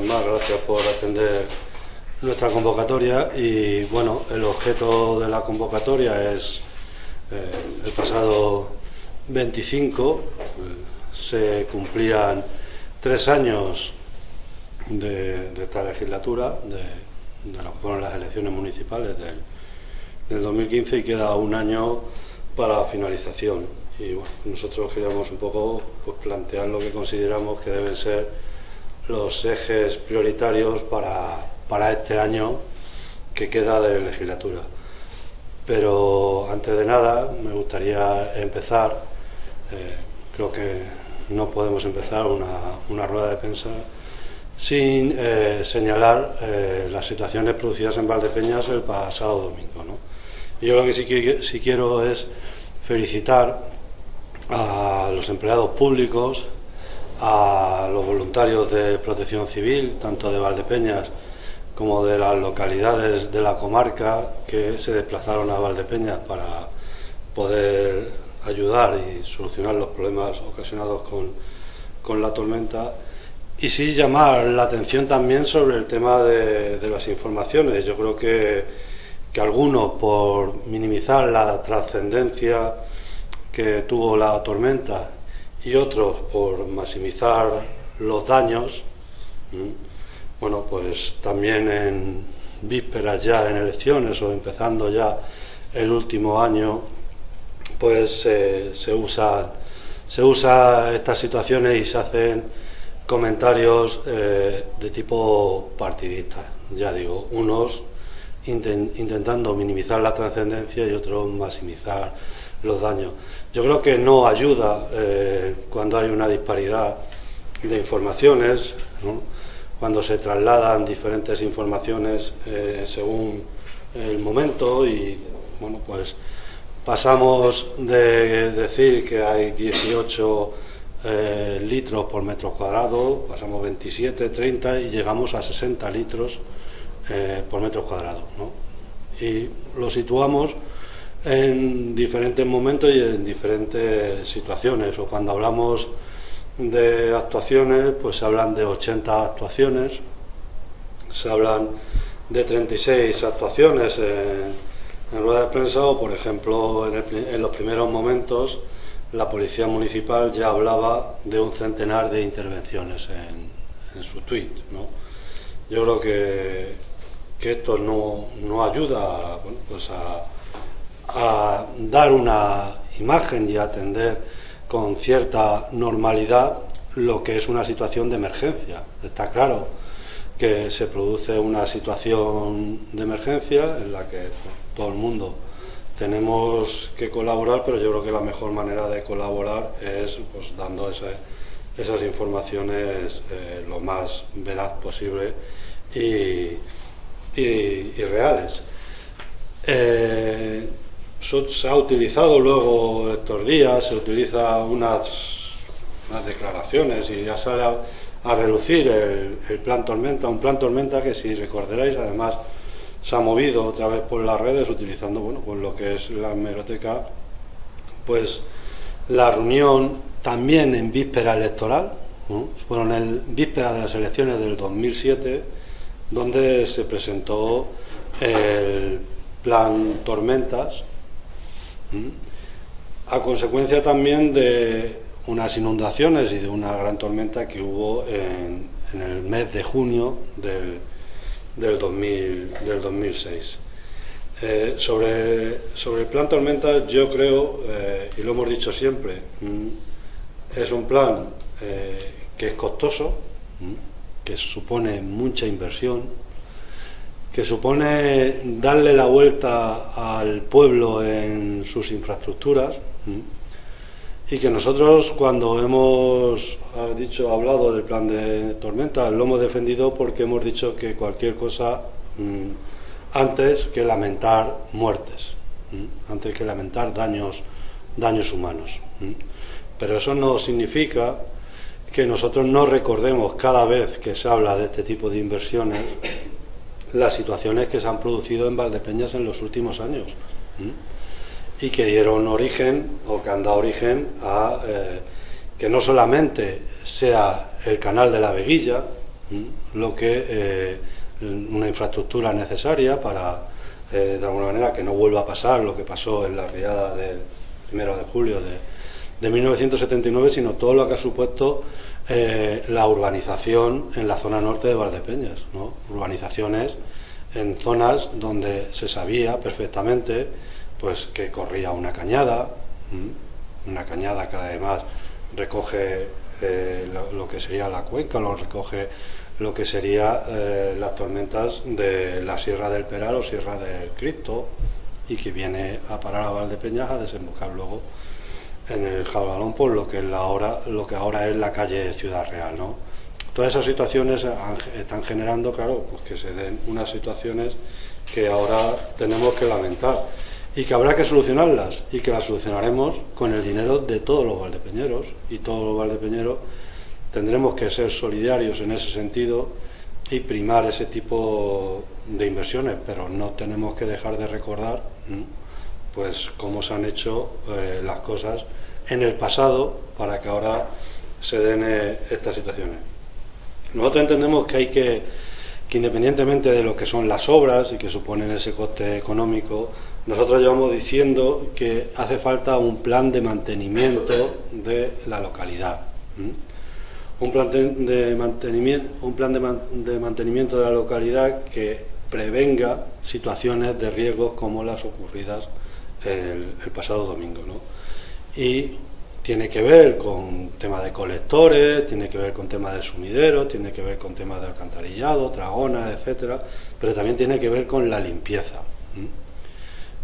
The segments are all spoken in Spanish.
más, gracias por atender nuestra convocatoria. Y bueno, el objeto de la convocatoria es el pasado 25 se cumplían 3 años de esta legislatura, de lo que fueron las elecciones municipales del 2015, y queda un año para la finalización. Y bueno, nosotros queríamos un poco pues, plantear lo que consideramos que deben ser los ejes prioritarios para este año que queda de legislatura. Pero antes de nada me gustaría empezar, creo que no podemos empezar una rueda de prensa sin señalar las situaciones producidas en Valdepeñas el pasado domingo, ¿no? Y yo lo que sí quiero es felicitar a los empleados públicos, a los voluntarios de protección civil, tanto de Valdepeñas como de las localidades de la comarca, que se desplazaron a Valdepeñas para poder ayudar y solucionar los problemas ocasionados con la tormenta. Y sí llamar la atención también sobre el tema de las informaciones. Yo creo que algunos, por minimizar la trascendencia que tuvo la tormenta, y otros por maximizar los daños, bueno, pues también en vísperas ya en elecciones o empezando ya el último año, pues se usa estas situaciones y se hacen comentarios de tipo partidista. Ya digo, unos intentando minimizar la trascendencia y otros maximizar los daños. Yo creo que no ayuda cuando hay una disparidad de informaciones, ¿no? Cuando se trasladan diferentes informaciones según el momento, y bueno, pues pasamos de decir que hay 18 litros por metro cuadrado, pasamos 27, 30 y llegamos a 60 litros por metro cuadrado, ¿no? Y lo situamos en diferentes momentos y en diferentes situaciones. O cuando hablamos de actuaciones, pues se hablan de 80 actuaciones, se hablan de 36 actuaciones en rueda de prensa, o por ejemplo en los primeros momentos la Policía Municipal ya hablaba de un centenar de intervenciones en su tuit, ¿no? Yo creo que esto no ayuda, bueno, pues a dar una imagen y a atender con cierta normalidad lo que es una situación de emergencia. Está claro que se produce una situación de emergencia en la que todo el mundo tenemos que colaborar, pero yo creo que la mejor manera de colaborar es pues, dando esas informaciones lo más veraz posible y reales. Se ha utilizado luego estos días, se utiliza unas declaraciones y ya sale a relucir el plan tormenta, un plan tormenta que, si recordaréis, además se ha movido otra vez por las redes utilizando, bueno, pues lo que es la hemeroteca, pues la reunión también en víspera electoral, ¿no? Fueron en víspera de las elecciones del 2007, donde se presentó el plan tormentas, a consecuencia también de unas inundaciones y de una gran tormenta que hubo en el mes de junio del 2006. Sobre el plan tormenta, yo creo, y lo hemos dicho siempre, es un plan que es costoso, que supone mucha inversión, que supone darle la vuelta al pueblo en sus infraestructuras, y que nosotros, cuando hemos hablado del plan de tormenta, lo hemos defendido porque hemos dicho que cualquier cosa antes que lamentar muertes, antes que lamentar daños humanos. Pero eso no significa que nosotros no recordemos cada vez que se habla de este tipo de inversiones las situaciones que se han producido en Valdepeñas en los últimos años, y que dieron origen, o que han dado origen a que no solamente sea el canal de la Veguilla, lo que una infraestructura necesaria para, de alguna manera, que no vuelva a pasar lo que pasó en la riada del 1 de julio de 1979, sino todo lo que ha supuesto la urbanización en la zona norte de Valdepeñas, ¿no? Urbanizaciones en zonas donde se sabía perfectamente pues que corría una cañada que además recoge lo que sería la cuenca, lo recoge lo que sería las tormentas de la Sierra del Peral o Sierra del Cristo, y que viene a parar a Valdepeñas a desembocar luego en el Jabalón por lo que ahora es la calle Ciudad Real, ¿no? Todas esas situaciones están generando, claro, pues que se den unas situaciones que ahora tenemos que lamentar y que habrá que solucionarlas, y que las solucionaremos con el dinero de todos los valdepeñeros, y todos los valdepeñeros tendremos que ser solidarios en ese sentido y primar ese tipo de inversiones, pero no tenemos que dejar de recordar pues cómo se han hecho las cosas en el pasado para que ahora se den estas situaciones. Nosotros entendemos que hay que independientemente de lo que son las obras y que suponen ese coste económico, nosotros llevamos diciendo que hace falta un plan de mantenimiento de la localidad. Un plan de mantenimiento de la localidad que prevenga situaciones de riesgos como las ocurridas el pasado domingo, ¿no? Y tiene que ver con temas de colectores, tiene que ver con temas de sumideros, tiene que ver con temas de alcantarillado, dragonas, etcétera, pero también tiene que ver con la limpieza.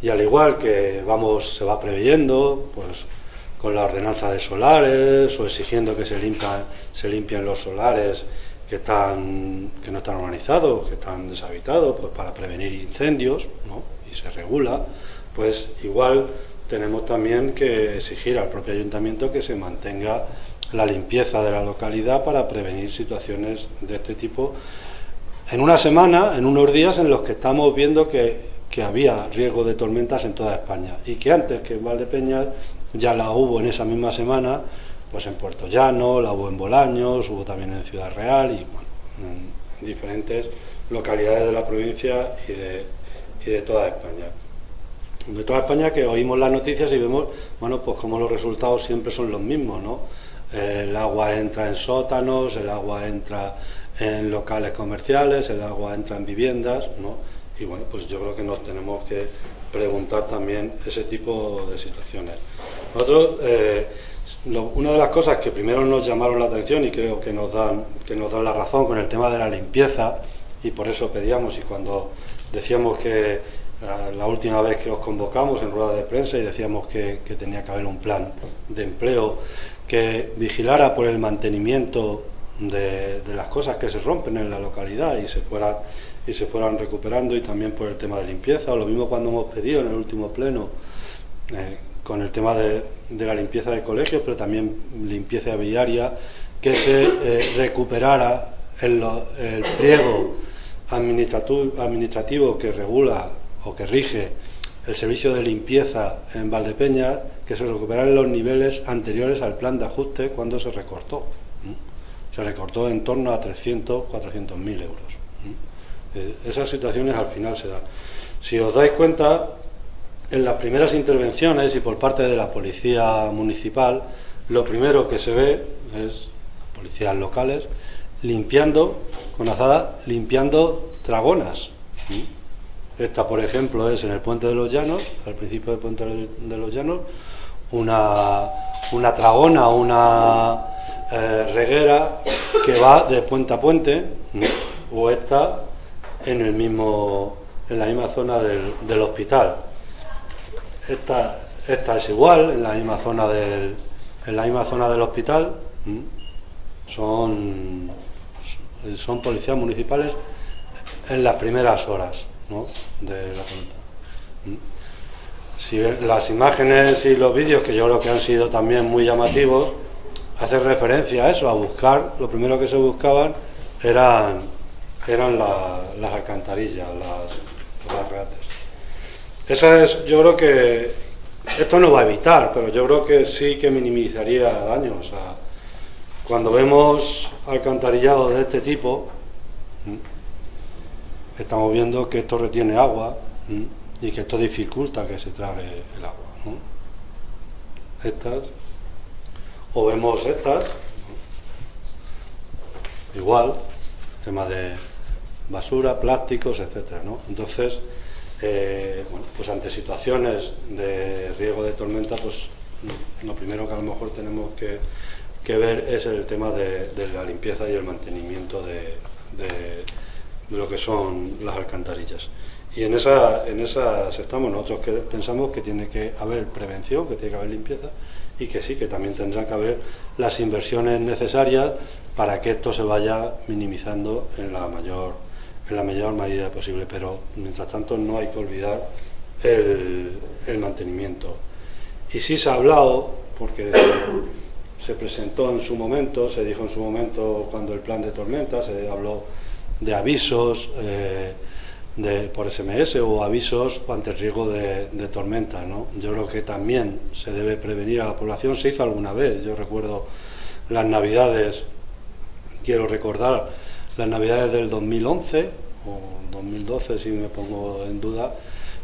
Y al igual que se va preveyendo, pues con la ordenanza de solares o exigiendo que se limpien los solares que no están urbanizados, que están deshabitados, pues para prevenir incendios, ¿no? Y se regula, pues igual tenemos también que exigir al propio ayuntamiento que se mantenga la limpieza de la localidad para prevenir situaciones de este tipo en una semana, en unos días en los que estamos viendo que había riesgo de tormentas en toda España, y que antes que en Valdepeñas ya la hubo en esa misma semana, pues en Puerto Llano, la hubo en Bolaños, hubo también en Ciudad Real y bueno, en diferentes localidades de la provincia y de toda España. De toda España, que oímos las noticias y vemos, bueno, pues como los resultados siempre son los mismos, ¿no? El agua entra en sótanos, el agua entra en locales comerciales, el agua entra en viviendas, ¿no? Y bueno, pues yo creo que nos tenemos que preguntar también ese tipo de situaciones. Nosotros, una de las cosas que primero nos llamaron la atención y creo que nos dan la razón con el tema de la limpieza, y por eso pedíamos, y cuando decíamos que la última vez que os convocamos en rueda de prensa y decíamos que tenía que haber un plan de empleo que vigilara por el mantenimiento de las cosas que se rompen en la localidad y se fueran recuperando, y también por el tema de limpieza, o lo mismo cuando hemos pedido en el último pleno con el tema de la limpieza de colegios, pero también limpieza viaria, que se recuperara el pliego administrativo que regula o que rige el servicio de limpieza en Valdepeñas, que se recuperaran los niveles anteriores al plan de ajuste cuando se recortó. Se recortó en torno a 300, 400.000 euros. Esas situaciones al final se dan. Si os dais cuenta, en las primeras intervenciones y por parte de la policía municipal, lo primero que se ve es policías locales limpiando con azada, limpiando dragonas. Esta, por ejemplo, es en el Puente de los Llanos, al principio del Puente de los Llanos, una tragona, una reguera que va de puente a puente, o esta en la misma zona del hospital. Esta es igual, en la misma zona del hospital. Son policías municipales en las primeras horas, ¿no?, de la tormenta. Si las imágenes y los vídeos, que yo creo que han sido también muy llamativos, hacen referencia a eso, a buscar, lo primero que se buscaban eran las alcantarillas, las reates. Yo creo que esto no va a evitar, pero yo creo que sí que minimizaría daños. O sea, cuando vemos alcantarillado de este tipo, Estamos viendo que esto retiene agua y que esto dificulta que se trague el agua, ¿no? Estas, o vemos estas, igual, tema de basura, plásticos, etcétera, ¿no? Entonces, bueno, pues ante situaciones de riesgo de tormenta, pues lo primero que a lo mejor tenemos que ver es el tema de la limpieza y el mantenimiento de lo que son las alcantarillas. Y en esas estamos. Nosotros que pensamos que tiene que haber prevención, que tiene que haber limpieza, y que sí, que también tendrán que haber las inversiones necesarias para que esto se vaya minimizando en la mayor medida posible. Pero mientras tanto no hay que olvidar el mantenimiento. Y sí se ha hablado, porque se presentó en su momento, se dijo en su momento cuando el plan de tormenta, se habló de avisos por SMS o avisos ante el riesgo de tormentas, ¿no? Yo creo que también se debe prevenir a la población. Se hizo alguna vez, yo recuerdo las navidades, quiero recordar las navidades del 2011 o 2012 si me pongo en duda,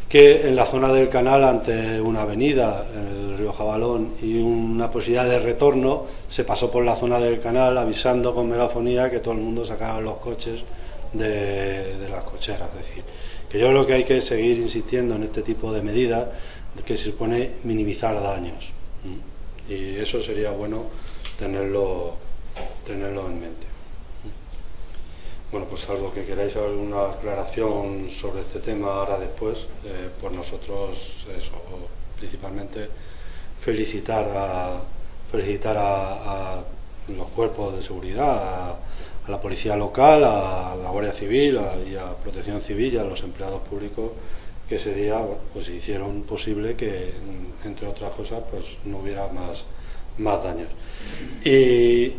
que en la zona del canal, ante una avenida, el río Jabalón, y una posibilidad de retorno, se pasó por la zona del canal avisando con megafonía que todo el mundo sacaba los coches de las cocheras. Es decir, que yo creo que hay que seguir insistiendo en este tipo de medidas que se supone minimizar daños, y eso sería bueno tenerlo en mente. Bueno, pues salvo que queráis alguna aclaración sobre este tema ahora después, pues nosotros eso, principalmente felicitar a los cuerpos de seguridad, a la policía local, a la Guardia Civil y a Protección Civil y a los empleados públicos que ese día, bueno, pues hicieron posible que, entre otras cosas, pues no hubiera más daños. Y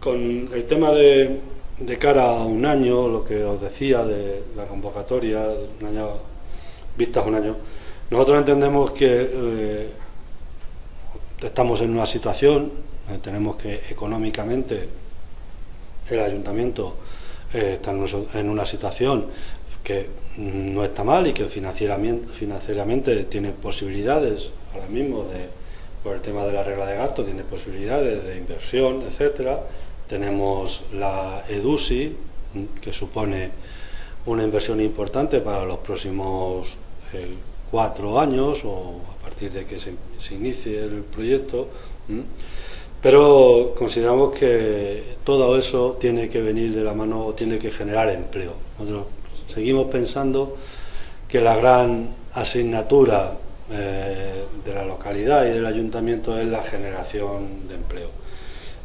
con el tema de cara a un año, lo que os decía de la convocatoria, vistas un año, nosotros entendemos que estamos en una situación, tenemos que económicamente el ayuntamiento está en una situación que no está mal y que financieramente tiene posibilidades ahora mismo, por el tema de la regla de gasto, tiene posibilidades de inversión, etcétera. Tenemos la EDUSI, que supone una inversión importante para los próximos 4 años, o a partir de que se inicie el proyecto, pero consideramos que todo eso tiene que venir de la mano, o tiene que generar empleo. Nosotros seguimos pensando que la gran asignatura de la localidad y del ayuntamiento es la generación de empleo.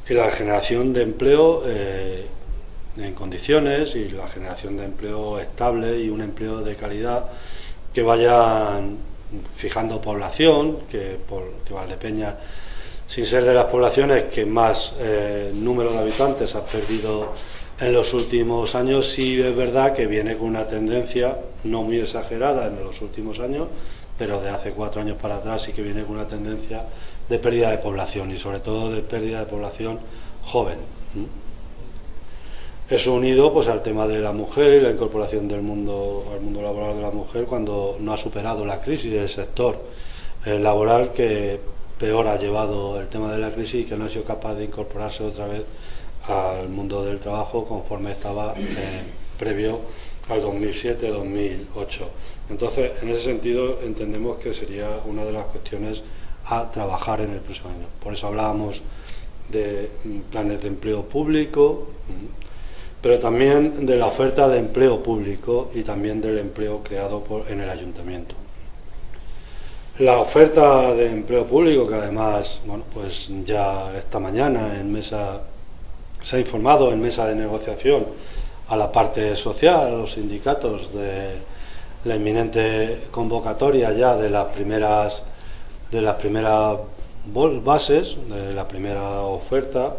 Y la generación de empleo en condiciones, y la generación de empleo estable y un empleo de calidad que vayan fijando población, que Valdepeñas, sin ser de las poblaciones que más número de habitantes ha perdido en los últimos años, sí es verdad que viene con una tendencia no muy exagerada en los últimos años, pero de hace 4 años para atrás sí que viene con una tendencia de pérdida de población, y sobre todo de pérdida de población joven. Eso unido pues al tema de la mujer y la incorporación al mundo laboral de la mujer, cuando no ha superado la crisis del sector laboral, que peor ha llevado el tema de la crisis y que no ha sido capaz de incorporarse otra vez al mundo del trabajo conforme estaba previo al 2007-2008. Entonces, en ese sentido, entendemos que sería una de las cuestiones a trabajar en el próximo año. Por eso hablábamos de planes de empleo público, pero también de la oferta de empleo público y también del empleo creado en el ayuntamiento. La oferta de empleo público, que además, bueno, pues ya esta mañana se ha informado en mesa de negociación a la parte social, a los sindicatos, de la inminente convocatoria ya de las primeras bases, de la primera oferta,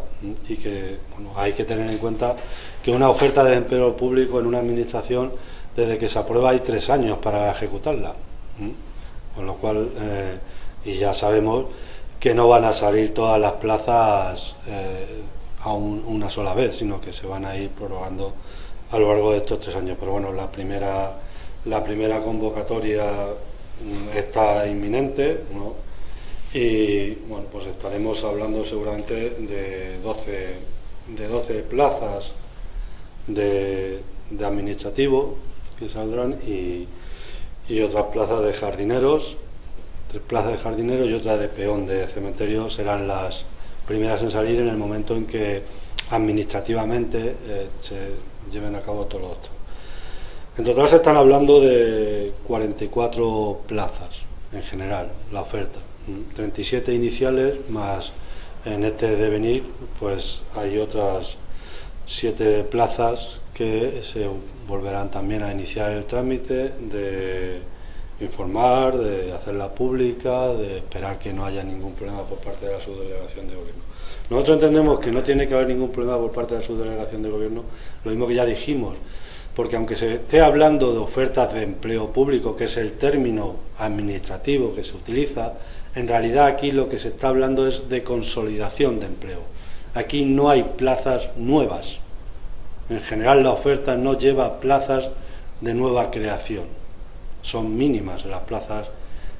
y que, bueno, hay que tener en cuenta que una oferta de empleo público en una administración, desde que se aprueba, hay 3 años para ejecutarla, con lo cual, y ya sabemos que no van a salir todas las plazas a una sola vez, sino que se van a ir prorrogando a lo largo de estos 3 años. Pero bueno, la primera convocatoria está inminente, ¿no? Y bueno, pues estaremos hablando seguramente de 12 plazas de administrativo que saldrán y otras plazas de jardineros, 3 plazas de jardineros y otra de peón de cementerio serán las primeras en salir en el momento en que administrativamente se lleven a cabo todos los otros. En total se están hablando de 44 plazas en general, la oferta, 37 iniciales más en este devenir pues hay otras 7 plazas que se volverán también a iniciar el trámite de informar, de hacerla pública, de esperar que no haya ningún problema por parte de la subdelegación de gobierno. Nosotros entendemos que no tiene que haber ningún problema por parte de la subdelegación de gobierno, lo mismo que ya dijimos, porque aunque se esté hablando de ofertas de empleo público, que es el término administrativo que se utiliza, en realidad aquí lo que se está hablando es de consolidación de empleo. Aquí no hay plazas nuevas. En general la oferta no lleva plazas de nueva creación. Son mínimas las plazas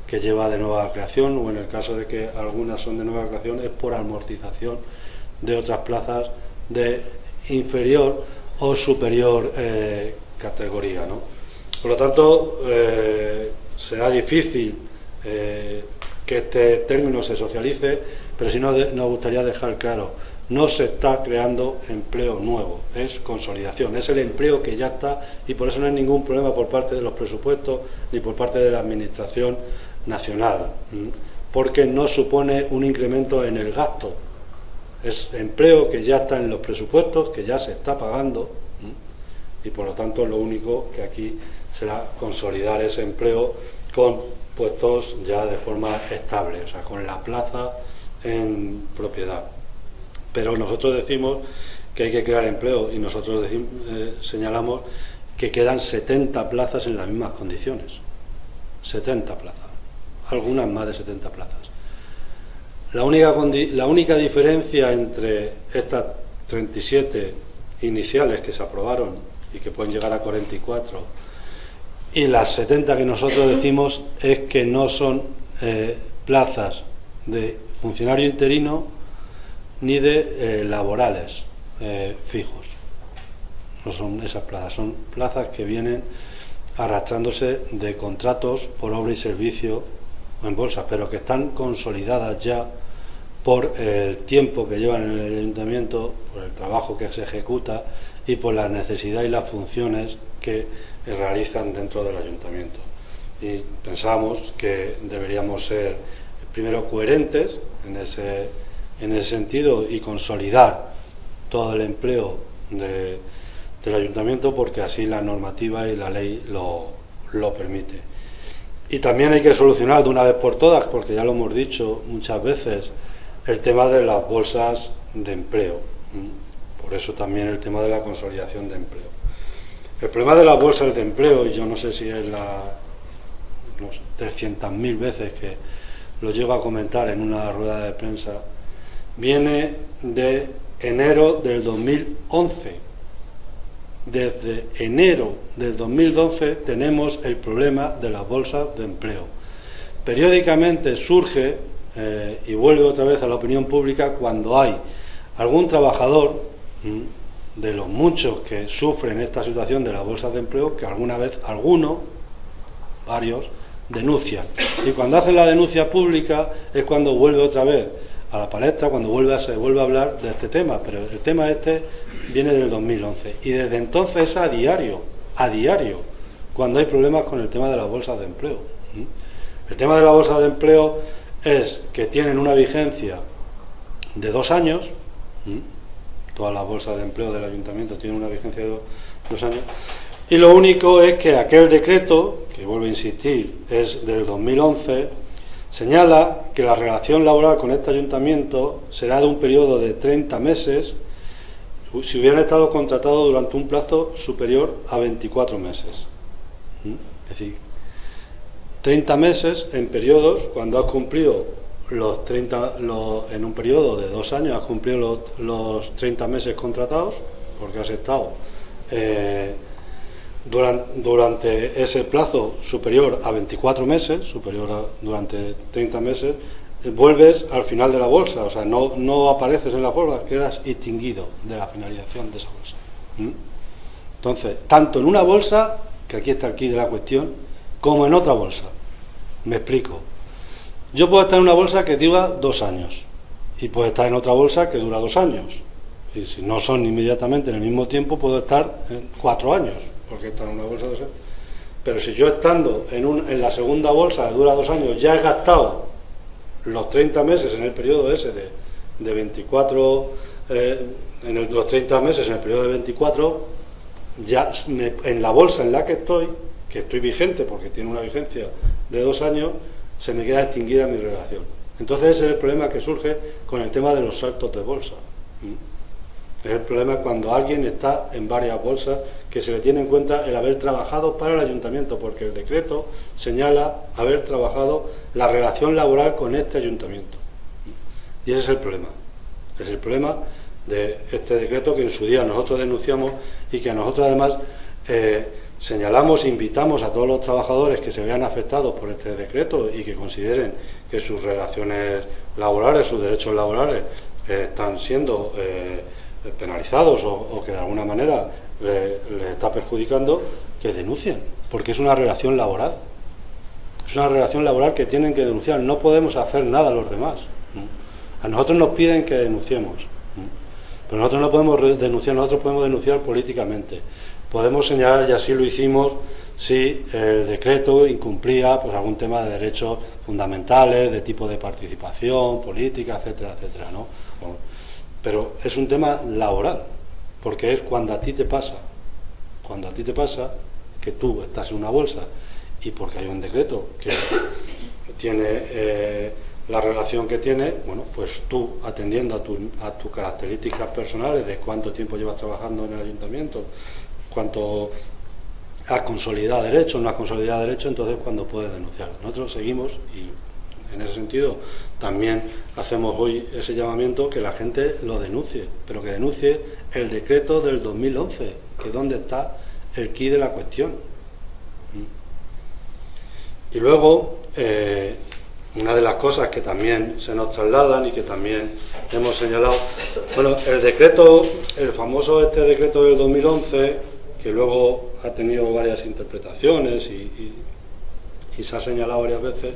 que lleva de nueva creación, o en el caso de que algunas son de nueva creación es por amortización de otras plazas de inferior o superior categoría, ¿no? Por lo tanto, será difícil que este término se socialice, pero sí nos gustaría dejar claro, no se está creando empleo nuevo, es consolidación, es el empleo que ya está y por eso no hay ningún problema por parte de los presupuestos ni por parte de la Administración Nacional, porque no supone un incremento en el gasto. Es empleo que ya está en los presupuestos, que ya se está pagando y por lo tanto lo único que aquí será consolidar ese empleo con puestos ya de forma estable, o sea, con la plaza en propiedad. Pero nosotros decimos que hay que crear empleo y nosotros señalamos que quedan 70 plazas en las mismas condiciones. 70 plazas, algunas más de 70 plazas. La única diferencia entre estas 37 iniciales que se aprobaron y que pueden llegar a 44 y las 70 que nosotros decimos es que no son plazas de funcionario interino ni de laborales fijos. No son esas plazas, son plazas que vienen arrastrándose de contratos por obra y servicio o en bolsa, pero que están consolidadas ya por el tiempo que llevan en el ayuntamiento, por el trabajo que se ejecuta y por la necesidad y las funciones que realizan dentro del ayuntamiento. Y pensamos que deberíamos ser primero coherentes en ese sentido y consolidar todo el empleo del ayuntamiento, porque así la normativa y la ley lo permite. Y también hay que solucionar de una vez por todas, porque ya lo hemos dicho muchas veces, el tema de las bolsas de empleo. Por eso también el tema de la consolidación de empleo. El problema de las bolsas de empleo, y yo no sé si es las 300.000 veces que lo llego a comentar en una rueda de prensa, viene de enero del 2011. Desde enero del 2012 tenemos el problema de las bolsas de empleo. Periódicamente surge y vuelve otra vez a la opinión pública cuando hay algún trabajador de los muchos que sufren esta situación de las bolsas de empleo, que alguna vez varios, denuncian. Y cuando hacen la denuncia pública es cuando vuelve otra vez a la palestra, cuando se vuelve a hablar de este tema, pero el tema este viene del 2011 y desde entonces es a diario, cuando hay problemas con el tema de las bolsas de empleo. El tema de las bolsas de empleo es que tienen una vigencia de 2 años, todas las bolsas de empleo del ayuntamiento tienen una vigencia de 2 años, y lo único es que aquel decreto, que vuelvo a insistir, es del 2011, señala que la relación laboral con este ayuntamiento será de un periodo de 30 meses si hubieran estado contratados durante un plazo superior a 24 meses. Es decir, 30 meses en periodos, cuando has cumplido en un periodo de 2 años has cumplido los 30 meses contratados, porque has estado durante ese plazo superior a 24 meses, durante 30 meses, vuelves al final de la bolsa, o sea, no apareces en la bolsa, quedas extinguido de la finalización de esa bolsa. Entonces, tanto en una bolsa, que aquí está el quid de la cuestión, como en otra bolsa. Me explico. Yo puedo estar en una bolsa que dura 2 años y puedo estar en otra bolsa que dura 2 años. Y si no son inmediatamente en el mismo tiempo, puedo estar en 4 años, porque está en una bolsa de 2 años. Pero si yo estando en la segunda bolsa que dura 2 años ya he gastado los 30 meses en el periodo ese de 24, los 30 meses en el periodo de 24, ya en la bolsa en la que estoy vigente, porque tiene una vigencia de 2 años, se me queda extinguida mi relación. Entonces ese es el problema que surge con el tema de los saltos de bolsa. Es el problema cuando alguien está en varias bolsas, que se le tiene en cuenta el haber trabajado para el ayuntamiento, porque el decreto señala haber trabajado la relación laboral con este ayuntamiento. Y ese es el problema. Es el problema de este decreto que en su día nosotros denunciamos y que nosotros además señalamos e invitamos a todos los trabajadores que se vean afectados por este decreto y que consideren que sus relaciones laborales, sus derechos laborales están siendo penalizados o que de alguna manera les está perjudicando, que denuncien, porque es una relación laboral. Es una relación laboral que tienen que denunciar. No podemos hacer nada los demás. A nosotros nos piden que denunciemos, pero nosotros no podemos denunciar, nosotros podemos denunciar políticamente. Podemos señalar, y así lo hicimos, si el decreto incumplía pues algún tema de derechos fundamentales, de tipo de participación política, etcétera, etcétera, ¿no? Bueno, pero es un tema laboral, porque es cuando a ti te pasa que tú estás en una bolsa y porque hay un decreto que tiene la relación que tiene, bueno, pues tú, atendiendo a tus características personales de cuánto tiempo llevas trabajando en el ayuntamiento, cuánto has consolidado derechos, no has consolidado derechos, entonces cuando puedes denunciar. Nosotros seguimos y en ese sentido también hacemos hoy ese llamamiento, que la gente lo denuncie, pero que denuncie el decreto del 2011, que es donde está el quid de la cuestión. Y luego, una de las cosas que también se nos trasladan y que también hemos señalado, bueno, el decreto, el famoso decreto del 2011, que luego ha tenido varias interpretaciones y se ha señalado varias veces,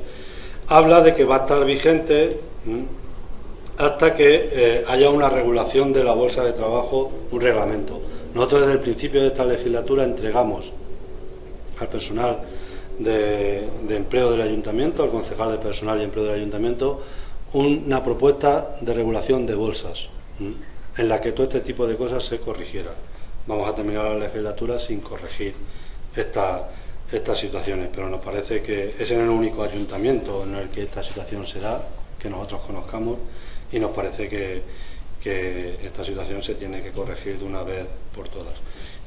habla de que va a estar vigente hasta que haya una regulación de la bolsa de trabajo, un reglamento. Nosotros desde el principio de esta legislatura entregamos al personal de empleo del ayuntamiento, al concejal de personal y empleo del ayuntamiento, una propuesta de regulación de bolsas en la que todo este tipo de cosas se corrigieran. Vamos a terminar la legislatura sin corregir estas situaciones, pero nos parece que es en el único ayuntamiento en el que esta situación se da, que nosotros conozcamos, y nos parece que esta situación se tiene que corregir de una vez por todas.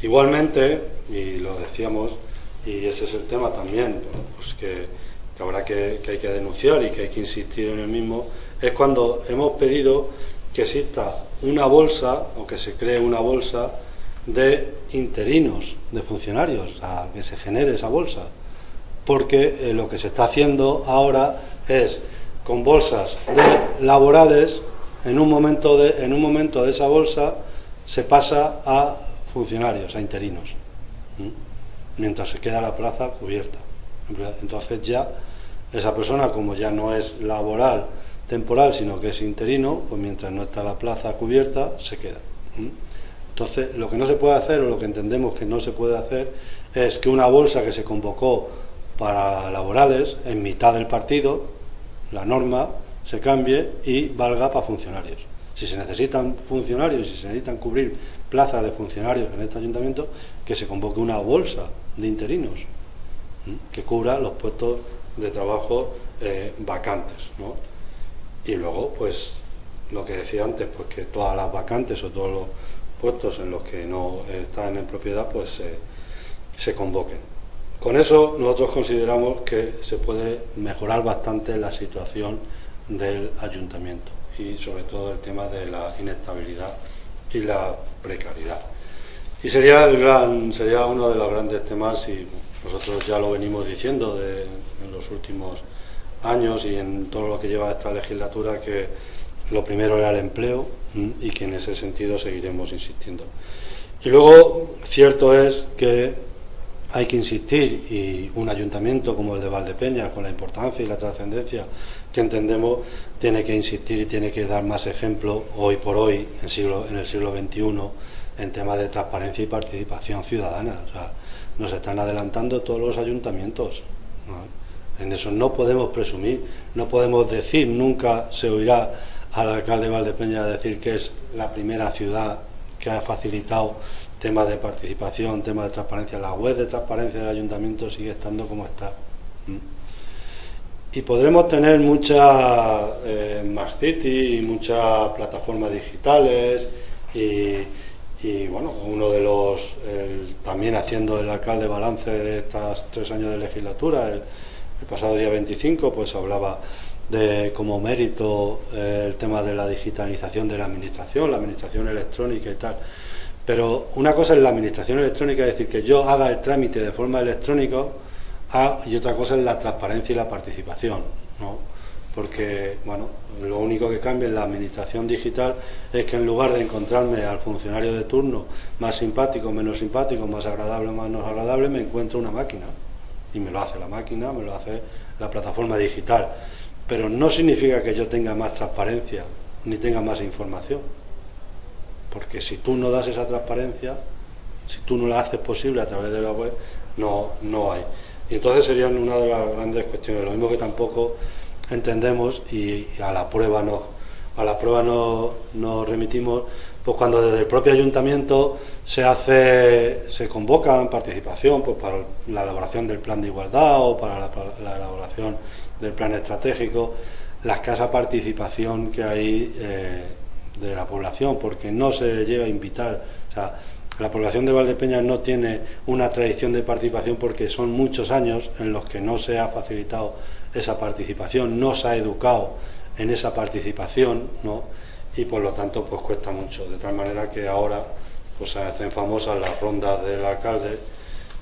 Igualmente, y lo decíamos, y ese es el tema también, pues que habrá que hay que denunciar y que hay que insistir en el mismo, es cuando hemos pedido que exista una bolsa, o que se cree una bolsa de interinos, de funcionarios, a que se genere esa bolsa, porque lo que se está haciendo ahora es con bolsas laborales, en un momento de esa bolsa se pasa a funcionarios, a interinos, mientras se queda la plaza cubierta. Entonces ya esa persona, como ya no es laboral temporal, sino que es interino, pues mientras no está la plaza cubierta, se queda. Entonces, lo que no se puede hacer, o lo que entendemos que no se puede hacer, es que una bolsa que se convocó para laborales, en mitad del partido, la norma se cambie y valga para funcionarios. Si se necesitan funcionarios, si se necesitan cubrir plazas de funcionarios en este ayuntamiento, que se convoque una bolsa de interinos que cubra los puestos de trabajo vacantes, ¿no? Y luego, pues, lo que decía antes, pues que todas las vacantes o todos los puestos en los que no están en propiedad, pues se convoquen. Con eso nosotros consideramos que se puede mejorar bastante la situación del ayuntamiento y sobre todo el tema de la inestabilidad y la precariedad. Y sería uno de los grandes temas, y nosotros ya lo venimos diciendo en los últimos años y en todo lo que lleva esta legislatura, que lo primero era el empleo, y que en ese sentido seguiremos insistiendo. Y luego, cierto es que hay que insistir, y un ayuntamiento como el de Valdepeñas, con la importancia y la trascendencia que entendemos, tiene que insistir y tiene que dar más ejemplo hoy por hoy, en el siglo XXI, en temas de transparencia y participación ciudadana. O sea, nos están adelantando todos los ayuntamientos, ¿no? En eso no podemos presumir, no podemos decir, nunca se oirá al alcalde de Valdepeñas decir que es la primera ciudad que ha facilitado temas de participación, temas de transparencia. La web de transparencia del ayuntamiento sigue estando como está. Y podremos tener muchas Smart City y muchas plataformas digitales y bueno, uno de los, también haciendo el alcalde balance de estos 3 años de legislatura, el pasado día 25, pues hablaba de como mérito el tema de la digitalización de la administración electrónica y tal. Pero una cosa es la administración electrónica, es decir, que yo haga el trámite de forma electrónica, y otra cosa es la transparencia y la participación, ¿no? Porque, bueno, lo único que cambia en la administración digital es que en lugar de encontrarme al funcionario de turno más simpático, menos simpático, más agradable, menos agradable, me encuentro una máquina. Y me lo hace la máquina, me lo hace la plataforma digital. Pero no significa que yo tenga más transparencia, ni tenga más información. Porque si tú no das esa transparencia, si tú no la haces posible a través de la web, no hay. Y entonces serían una de las grandes cuestiones. Lo mismo que tampoco entendemos, y a la prueba nos remitimos, pues cuando desde el propio ayuntamiento se convoca en participación, pues para la elaboración del plan de igualdad o para la elaboración del plan estratégico, la escasa participación que hay de la población, porque no se le llega a invitar. O sea, la población de Valdepeñas no tiene una tradición de participación porque son muchos años en los que no se ha facilitado esa participación, no se ha educado en esa participación, ¿no? Y por lo tanto pues cuesta mucho, de tal manera que ahora pues se hacen famosas las rondas del alcalde,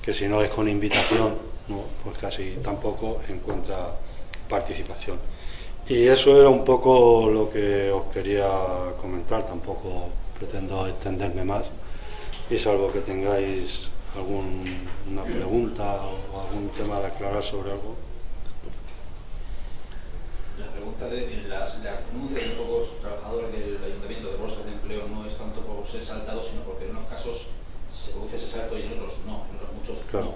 que si no es con invitación, ¿no? Pues casi tampoco encuentra participación. Y eso era un poco lo que os quería comentar, tampoco pretendo extenderme más, y salvo que tengáis alguna pregunta o algún tema de aclarar sobre algo. La pregunta de las denuncias de pocos trabajadores del ayuntamiento de bolsas de empleo no es tanto por ser saltado, sino porque en unos casos se produce ese salto y en otros no, en otros muchos claro. No.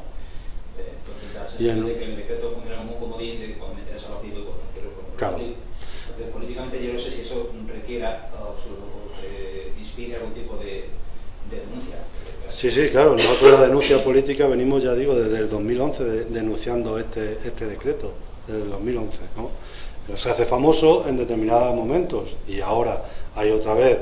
Entonces la sensación de que el decreto funciona como un comodín de cuando me interesa lo pido y cuando quiero claro. Entonces políticamente yo no sé si eso requiera o inspire algún tipo de denuncia. Sí, claro, nosotros la denuncia política venimos, ya digo, desde el 2011 denunciando este decreto, desde el 2011, ¿no? Pero se hace famoso en determinados momentos y ahora hay otra vez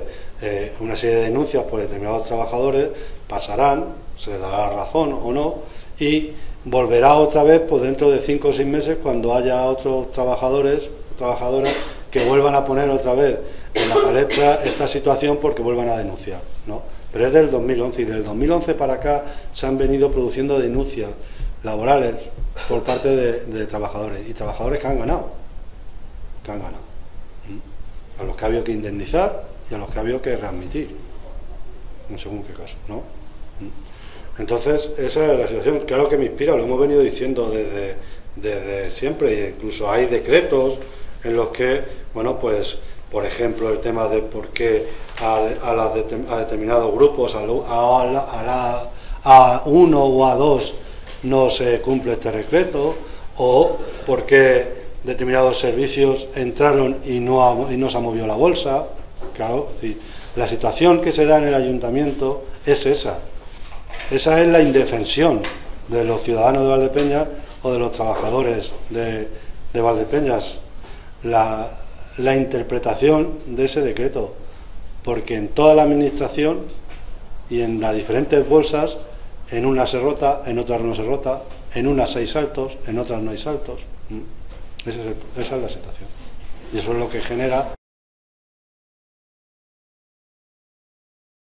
una serie de denuncias por determinados trabajadores, pasarán, se les dará la razón o no, y volverá otra vez pues dentro de 5 o 6 meses cuando haya otros trabajadores o trabajadoras que vuelvan a poner otra vez en la palestra esta situación porque vuelvan a denunciar, ¿no? Pero es del 2011 y del 2011 para acá se han venido produciendo denuncias laborales por parte de trabajadores y trabajadores que han ganado, a los que ha habido que indemnizar y a los que ha habido que readmitir, en según qué caso, ¿no? Entonces esa es la situación, claro que me inspira, lo hemos venido diciendo desde siempre, e incluso hay decretos en los que, bueno, pues por ejemplo, el tema de por qué a determinados grupos, a A1 o A2 no se cumple este decreto, o por qué determinados servicios entraron y no se ha movido la bolsa. Claro, es decir, la situación que se da en el ayuntamiento es esa. Esa es la indefensión de los ciudadanos de Valdepeñas o de los trabajadores de Valdepeñas. La interpretación de ese decreto, porque en toda la administración y en las diferentes bolsas, en unas se rota, en otras no se rota, en unas hay saltos, en otras no hay saltos. Esa es la situación y eso es lo que genera